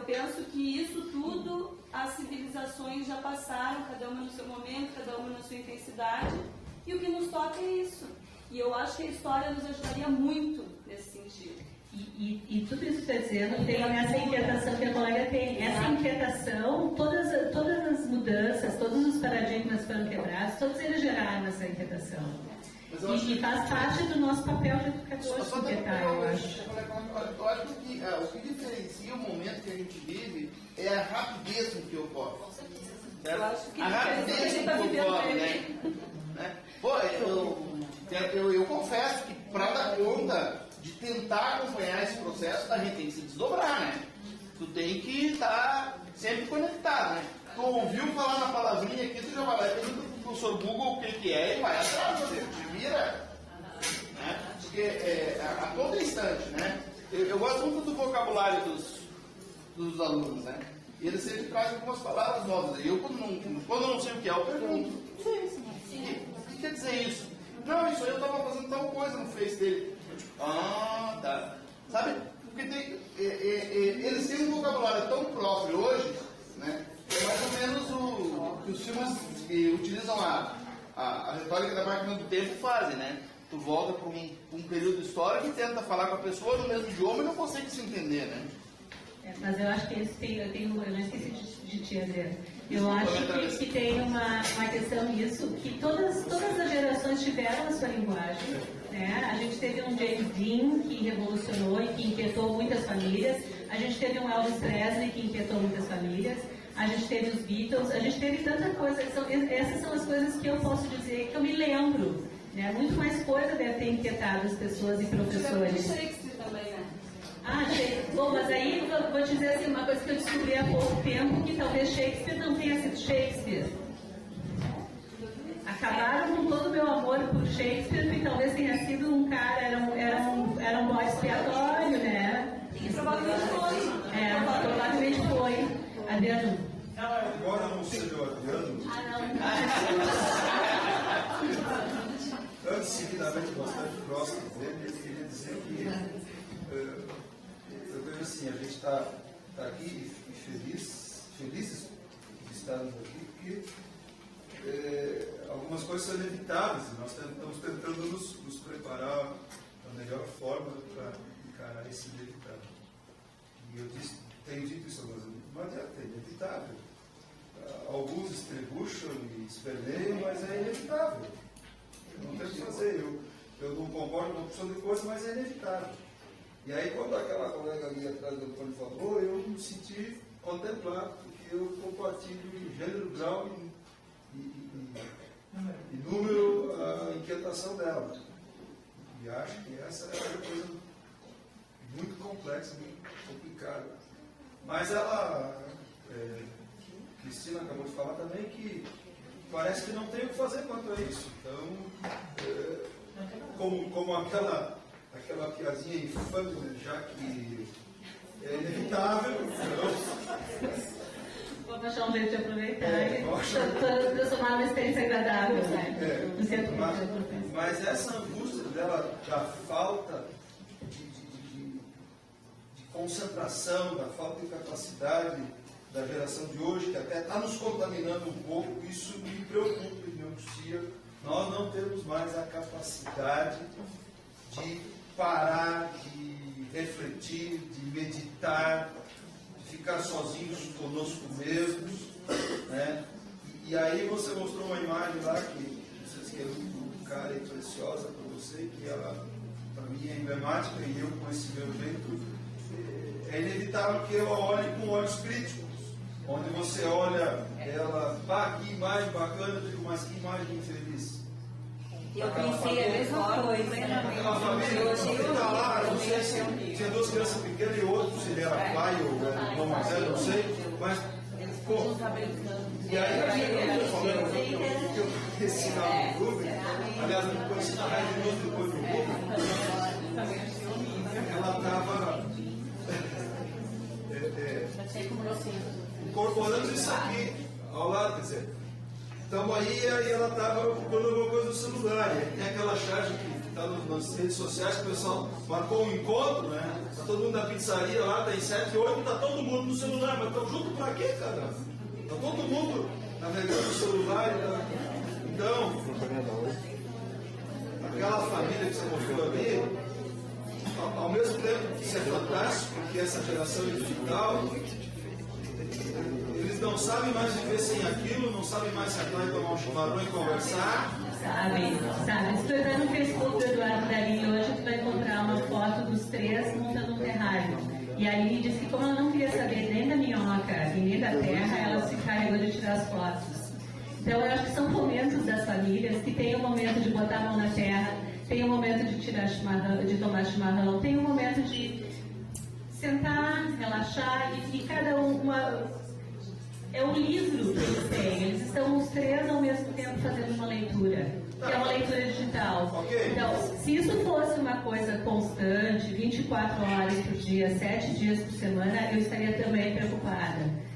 penso que isso tudo as civilizações já passaram, cada uma no seu momento, cada uma na sua intensidade, e o que nos toca é isso. E eu acho que a história nos ajudaria muito nesse sentido. E tudo isso que está dizendo tem essa inquietação que a colega tem. Essa inquietação, todas as mudanças, todos os paradigmas foram quebrados, todos eles geraram essa inquietação. E faz parte do nosso papel de educador de inquietar, eu acho. Eu acho que o que diferencia o momento que a gente vive é a rapidez com que ocorre. Eu acho que a rapidez com que ocorre, né? Pô, eu confesso que para dar conta de tentar acompanhar esse processo, a gente tem que se desdobrar, né? Tu tem que estar sempre conectado, né? Tu ouviu falar na palavrinha aqui, tu já vai lá e pergunta pro professor Google o que é e vai atrás, te vira, né? Porque a todo instante, né? Eu gosto muito do vocabulário dos alunos, né? E eles sempre trazem algumas palavras novas. E eu, quando não sei o que é, eu pergunto: o que quer dizer isso? Não, isso aí eu estava fazendo tal coisa no Face dele. Eu tipo, tá. Sabe? Porque eles têm um vocabulário tão próprio hoje, né? É mais ou menos o que os filmes que utilizam a retórica da máquina do tempo fazem, né? Tu volta para um período histórico e tenta falar com a pessoa no mesmo idioma e não consegue se entender, né? Mas eu acho que eu não esqueci de te dizer. Eu acho que tem uma questão nisso, que todas as gerações tiveram a sua linguagem, né? A gente teve um James Dean que revolucionou e que inquietou muitas famílias. A gente teve um Elvis Presley que inquietou muitas famílias. A gente teve os Beatles. A gente teve tanta coisa. Essas são as coisas que eu posso dizer que eu me lembro, né? Muito mais coisa deve ter inquietado as pessoas e professores. Shakespeare também, né? Bom, mas aí eu vou dizer assim, uma coisa que eu descobri há pouco tempo, que talvez Shakespeare não tenha sido Shakespeare. Acabaram com todo o meu amor por Shakespeare, que talvez tenha sido um cara, era um bode expiatório, né? E provavelmente foi. Provavelmente foi. Adriano. Agora não seja o Adriano. Antes, seguidamente, bastante próximo dele, eu queria dizer que eu vejo assim, a gente está aqui felizes de estarmos aqui, porque algumas coisas são inevitáveis e nós estamos tentando nos preparar da melhor forma para encarar esse inevitável. E eu tenho dito isso algumas vezes, não adianta, é inevitável. Alguns estrebucham e esperneiam, mas é inevitável. Não tem o que fazer. Eu não concordo com uma opção de coisa, mas é inevitável. E aí, quando aquela colega ali atrás do Antônio falou, eu me senti contemplado, porque eu compartilho em gênero, grau e número a inquietação dela. E acho que essa é uma coisa muito complexa, muito complicada. Mas ela, Cristina acabou de falar também, que parece que não tem o que fazer quanto a isso. Então, como aquela piadinha infame, né, já que é inevitável. Então, vou achar um jeito de aproveitar e transformar uma experiência agradável, né? Mas essa angústia dela, da falta de concentração, da falta de capacidade da geração de hoje, que até está nos contaminando um pouco, isso me preocupa e me angustia. Nós não temos mais a capacidade de parar, de refletir, de meditar, de ficar sozinhos conosco mesmos, né? E aí você mostrou uma imagem lá que não sei se é muito cara e preciosa para você, que ela para mim é emblemática, e eu com esse meu jeito é inevitável que eu a olhe com olhos críticos, onde você olha ela, que imagem bacana, eu digo, mas que imagem infeliz. Eu pensei a mesma coisa. Aquela família que está lá, não sei se tinha duas crianças pequenas e outro, se ele era pai ou era irmão mais velho, não sei, mas, pô, e aí a gente está falando que eu conheci lá no clube, aliás, eu conheci na Rádio de novo depois do clube, ela estava incorporando isso aqui ao lado, quer dizer. Então aí ela estava ocupando alguma coisa no celular, e tem aquela charge que está nas redes sociais, que o pessoal marcou um encontro, né? Está todo mundo na pizzaria lá, está em 7, 8, está todo mundo no celular, mas estão junto para quê, cara? Está todo mundo navegando no celular. Então, aquela família que você mostrou ali, ao mesmo tempo que isso é fantástico, porque essa geração digital, eles não sabem mais viver sem aquilo, não sabem mais sentar e tomar um chimarrão e conversar. Sabe. Se tu entrar no Facebook do Eduardo Darim hoje, tu vai encontrar uma foto dos 3 montando um terrário. E aí ele disse que como ela não queria saber nem da minhoca e nem da terra, ela se encarregou de tirar as fotos. Então eu acho que são momentos das famílias que tem o momento de botar a mão na terra, tem o momento de tirar chimarrão, de tomar chimarrão, tem o momento de sentar, relaxar e cada é um livro que eles têm. Eles estão os 3 ao mesmo tempo fazendo uma leitura, que é uma leitura digital. Então, se isso fosse uma coisa constante, 24 horas por dia, 7 dias por semana, eu estaria também preocupada.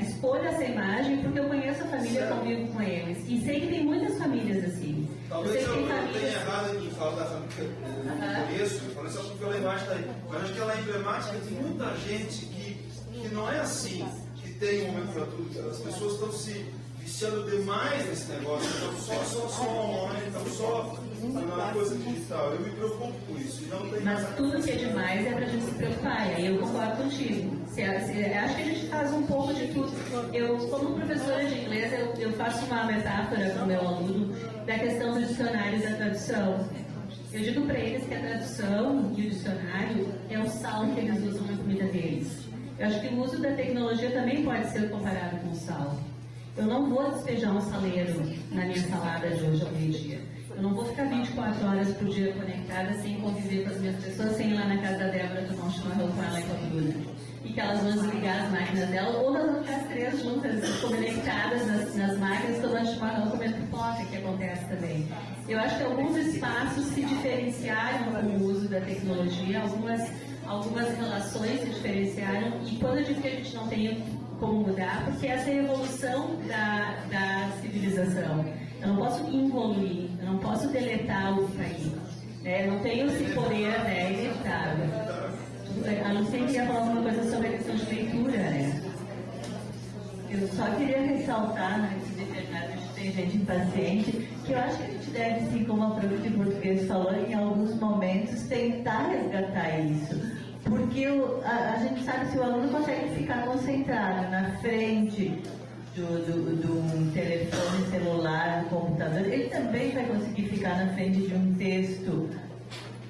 Escolha essa imagem porque eu conheço a família, convivo com eles. E sei que tem muitas famílias assim. Talvez eu tenha errado em falar da família que eu conheço, eu falei só porque a imagem está aí. Mas acho que ela é emblemática de muita gente que não é assim, que tem um momento para tudo. As pessoas estão se viciando demais nesse negócio, estão só online, estão só na coisa digital. Eu me preocupo com isso. Mas tudo que é demais é para a gente se preocupar, e aí eu concordo contigo. Acho que a gente faz um pouco de tudo. Eu, como professora de inglês, eu faço uma metáfora com o meu aluno da questão do dicionário e da tradução. Eu digo para eles que a tradução e o dicionário é o sal que eles usam na comida deles. Eu acho que o uso da tecnologia também pode ser comparado com o sal. Eu não vou despejar um saleiro na minha salada de hoje ao meio-dia. Eu não vou ficar 24 horas por dia conectada sem conviver com as minhas pessoas, sem ir lá na casa da Débora tomar um chimarrão com ela e com a Bruna. E que elas vão desligar as máquinas dela, ou nós vamos ficar as 3 juntas, conectadas nas máquinas, tomando chimarrão, comendo pipoca, que acontece também. Eu acho que alguns espaços se diferenciaram com o uso da tecnologia, algumas relações se diferenciaram, e quando eu digo que a gente não tem como mudar, porque essa é a evolução da civilização. Eu não posso involuir, eu não posso deletar o que está aí. Eu não tenho esse poder, é inevitável. A Luciene queria falar alguma coisa sobre a questão de leitura, né? Eu só queria ressaltar, antes de terminar, a gente tem gente impaciente, que eu acho que a gente deve, sim, como a prof de português falou, em alguns momentos tentar resgatar isso. Porque a gente sabe, se o aluno consegue ficar concentrado na frente do telefone celular, do computador, ele também vai conseguir ficar na frente de um texto.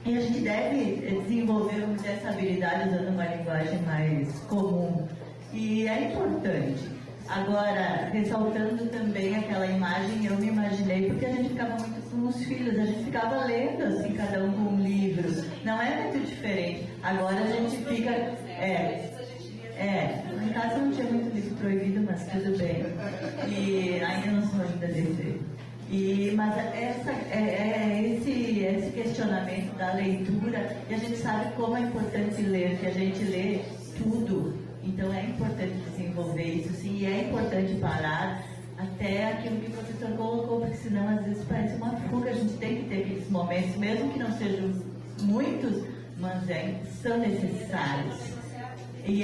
E a gente deve desenvolver essa habilidade usando uma linguagem mais comum. E é importante. Agora, ressaltando também aquela imagem, eu me imaginei, porque a gente ficava muito com os filhos, a gente ficava lendo, assim, cada um com um livro. Não é muito diferente. Agora a gente fica... em casa não tinha muito livro proibido, mas tudo bem. E ainda não sou ainda desse. Mas esse questionamento da leitura, e a gente sabe como é importante ler, que a gente lê tudo. Então é importante desenvolver isso, sim, e é importante parar até aquilo que o professor colocou, porque senão às vezes parece uma fuga. A gente tem que ter aqueles momentos, mesmo que não sejam muitos, mas são necessários. E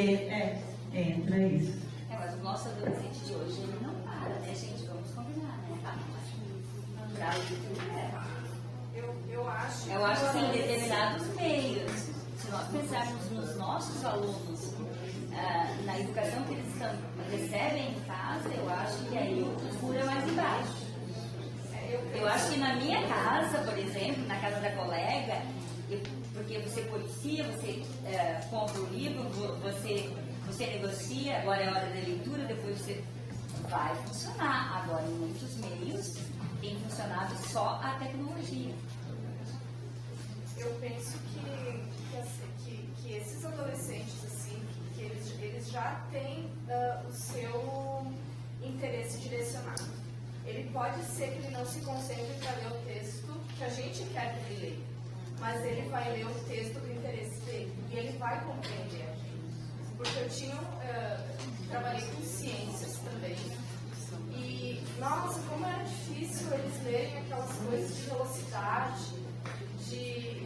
entra isso. Mas o nosso adolescente de hoje, ele não para, né, gente? Vamos combinar, né? Eu acho que em determinados meios, se nós pensarmos nos nossos alunos, na educação que eles recebem em casa, eu acho que aí o furo é mais embaixo. Eu acho que na minha casa, por exemplo, na casa da colega, porque você policia, você compra o livro, você negocia, agora é hora da leitura, depois você vai funcionar. Agora, em muitos meios, tem funcionado só a tecnologia. Eu penso que esses adolescentes, assim, que eles já têm o seu interesse direcionado. Ele pode ser que ele não se concentre para ler o texto que a gente quer que ele leia, mas ele vai ler o texto do interesse dele e ele vai compreender a gente. Porque eu trabalhei com ciências também, e nossa, como era difícil eles lerem aquelas coisas de velocidade, de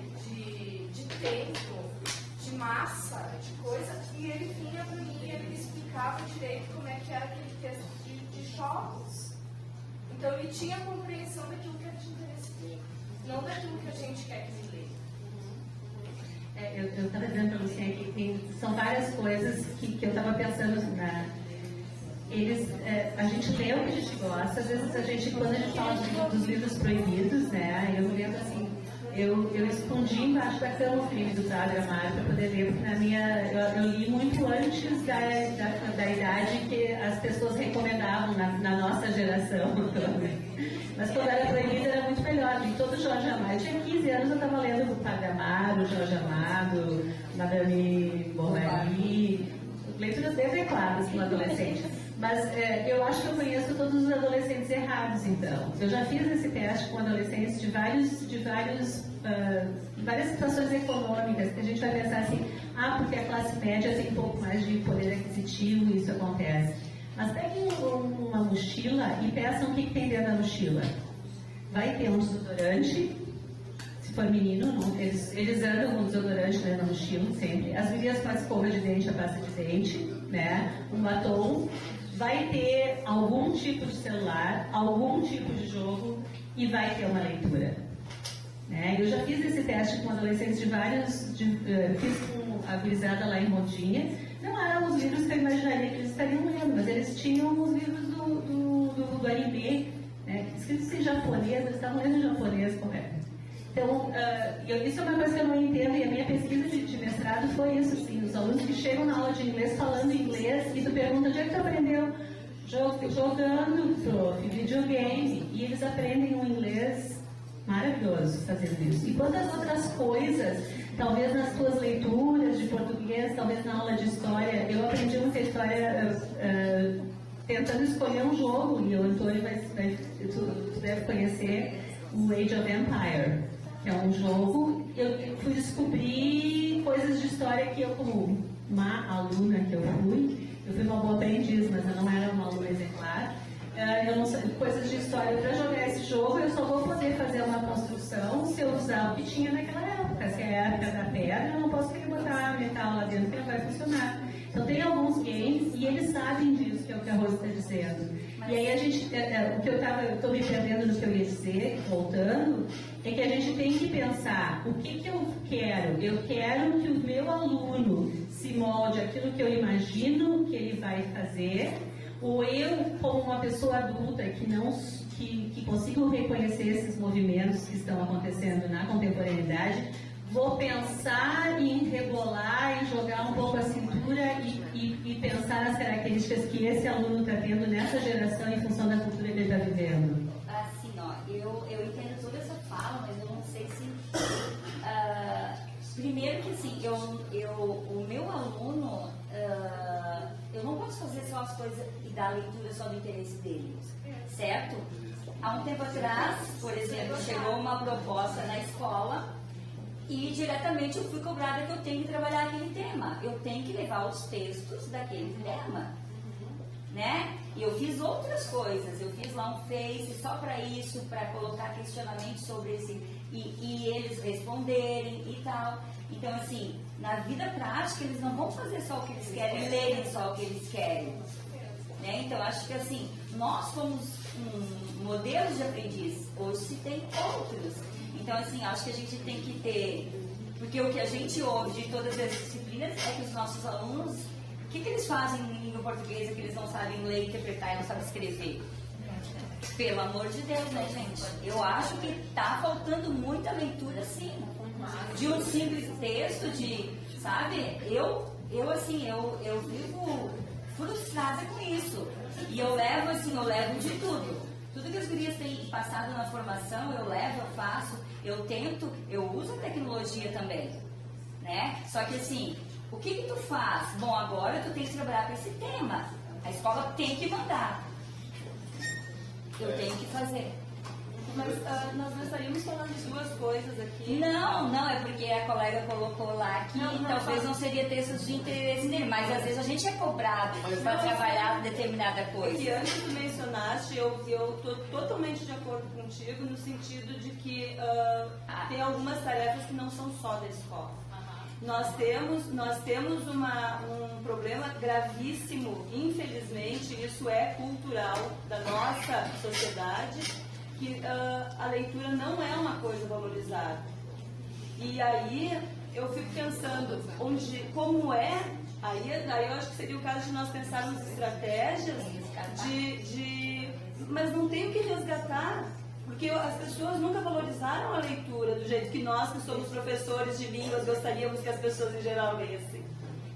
tempo, de massa, de coisa, e ele vinha para mim e ele me explicava direito como é que era aquele texto de jogos. Então ele tinha a compreensão daquilo que era de interesse dele, não daquilo que a gente quer que ele leia. Eu estava dizendo para você que são várias coisas que eu estava pensando a gente lê o que a gente gosta, às vezes quando a gente fala dos livros proibidos, né, eu lembro assim, eu escondi embaixo da cama o filme do Prado Amaro para poder ler, porque eu li muito antes da idade que as pessoas recomendavam na nossa geração. Mas quando era proibido era muito melhor. E todo Jorge Amado, eu tinha 15 anos, eu estava lendo o Padre Amaro, Jorge Amado, Madame Bovary, leituras bem reclamas para um adolescente. Mas eu acho que eu conheço todos os adolescentes errados, então. Eu já fiz esse teste com adolescentes de várias situações econômicas, que a gente vai pensar assim, porque a classe média tem um pouco mais de poder aquisitivo e isso acontece. Mas peguem uma mochila e peçam o que tem dentro da mochila. Vai ter um desodorante, se for menino, eles andam com desodorante dentro da mochila sempre. As meninas com a escova de dente, a pasta de dente, né? Um batom. Vai ter algum tipo de celular, algum tipo de jogo e vai ter uma leitura. Né? Eu já fiz esse teste com adolescentes fiz com a gurizada lá em Montinha. Não eram os livros que eu imaginaria que eles estariam lendo, mas eles tinham os livros do Guaribê, né? Escritos em japonês, eles estavam lendo em japonês, correto. Então, isso é uma coisa que eu não entendo, e a minha pesquisa de mestrado foi isso, assim, os alunos que chegam na aula de inglês falando inglês e tu pergunta onde é que tu aprendeu? Jogando, prof, videogame, e eles aprendem um inglês maravilhoso fazendo isso. E quantas outras coisas, talvez nas tuas leituras de português, talvez na aula de história, eu aprendi muita história tentando escolher um jogo, e o Antônio tu deve conhecer o Age of Empire, que é um jogo. Eu fui descobrir coisas de história que eu, como uma aluna que eu fui uma boa aprendiz, mas eu não era uma aluna exemplar. Eu não sei, coisas de história. Para jogar esse jogo, eu só vou poder fazer uma construção se eu usar o que tinha naquela época. Se é a época da pedra, eu não posso querer botar metal lá dentro que não vai funcionar. Então tem alguns games e eles sabem disso, que é o que a Rose está dizendo. E aí a gente, o que eu estou me perdendo no que eu ia dizer, voltando, é que a gente tem que pensar o que eu quero. Eu quero que o meu aluno se molde aquilo que eu imagino que ele vai fazer, ou eu, como uma pessoa adulta que consigo reconhecer esses movimentos que estão acontecendo na contemporaneidade, vou pensar em rebolar, em jogar um pouco a cintura e pensar nas características que esse aluno está tendo nessa geração em função da cultura que ele está vivendo. Assim, eu entendo toda essa fala, mas eu não sei se... primeiro que assim, o meu aluno, eu não posso fazer só as coisas e dar a leitura só do interesse dele, certo? Há um tempo atrás, por exemplo, chegou uma proposta na escola e diretamente eu fui cobrada que eu tenho que trabalhar aquele tema. Eu tenho que levar os textos daquele tema, né? E eu fiz outras coisas. Eu fiz lá um Face só para isso, para colocar questionamentos sobre esse e eles responderem e tal. Então, assim, na vida prática, eles não vão fazer só o que eles querem, lerem só o que eles querem. Né? Então, acho que assim, nós somos modelos de aprendiz. Hoje se tem outros. Então, assim, acho que a gente tem que ter... Porque o que a gente ouve de todas as disciplinas é que os nossos alunos... O que eles fazem em língua portuguesa que eles não sabem ler, interpretar e não sabem escrever? Pelo amor de Deus, né, gente? Eu acho que está faltando muita leitura, sim. De um simples texto, sabe? Eu vivo frustrada com isso. E eu levo de tudo. Tudo que as gurias têm passado na formação, eu levo, eu faço, eu tento, eu uso a tecnologia também, né? Só que assim, o que tu faz? Bom, agora tu tem que trabalhar com esse tema. A escola tem que mandar. Eu tenho que fazer. Mas nós não estaríamos falando de duas coisas aqui. Não, é porque a colega colocou lá que talvez não seria textos de interesse dele, mas às vezes a gente é cobrado para trabalhar determinada coisa. E antes tu mencionaste, eu estou totalmente de acordo contigo no sentido de que tem algumas tarefas que não são só da escola. Nós temos um problema gravíssimo, infelizmente, isso é cultural da nossa sociedade, que a leitura não é uma coisa valorizada. E aí eu fico pensando, daí eu acho que seria o caso de nós pensarmos estratégias mas não tem o que resgatar, porque as pessoas nunca valorizaram a leitura do jeito que nós, que somos professores de línguas, gostaríamos que as pessoas em geral lessem.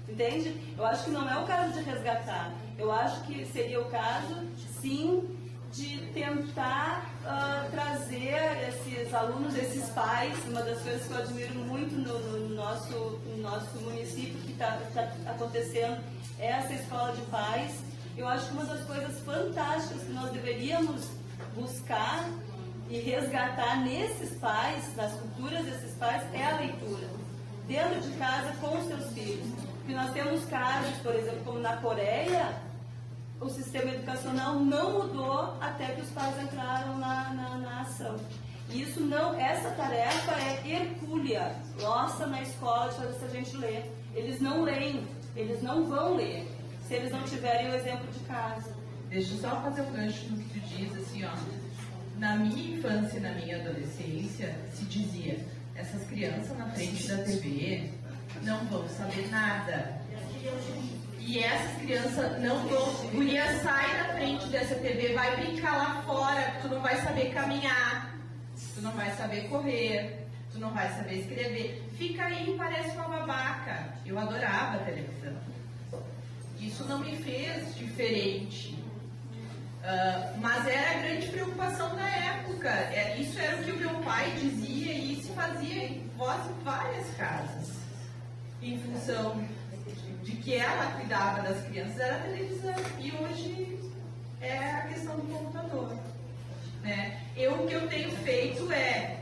Entende? Eu acho que não é o caso de resgatar. Eu acho que seria o caso, sim, de tentar trazer esses alunos, esses pais. Uma das coisas que eu admiro muito no nosso município que está acontecendo é essa escola de pais. Eu acho que uma das coisas fantásticas que nós deveríamos buscar e resgatar nesses pais, nas culturas desses pais, é a leitura. Dentro de casa, com os seus filhos. Porque nós temos casos, por exemplo, como na Coreia, o sistema educacional não mudou até que os pais entraram na ação. Isso não, essa tarefa é hercúlea, nossa, na escola, de fazer essa gente ler. Eles não leem, eles não vão ler, se eles não tiverem o exemplo de casa. Deixa eu só fazer um gancho no que tu diz, assim, ó. Na minha infância e na minha adolescência, se dizia, essas crianças na frente da TV não vão saber nada. E essas crianças não vão... Guria, sai da frente dessa TV, vai brincar lá fora, tu não vai saber caminhar, tu não vai saber correr, tu não vai saber escrever. Fica aí e parece uma babaca. Eu adorava a televisão. Isso não me fez diferente. Mas era a grande preocupação da época. Isso era o que o meu pai dizia e se fazia em várias casas. Em função de que ela cuidava das crianças, era a televisão. E hoje é a questão do computador. Né? O que eu tenho feito é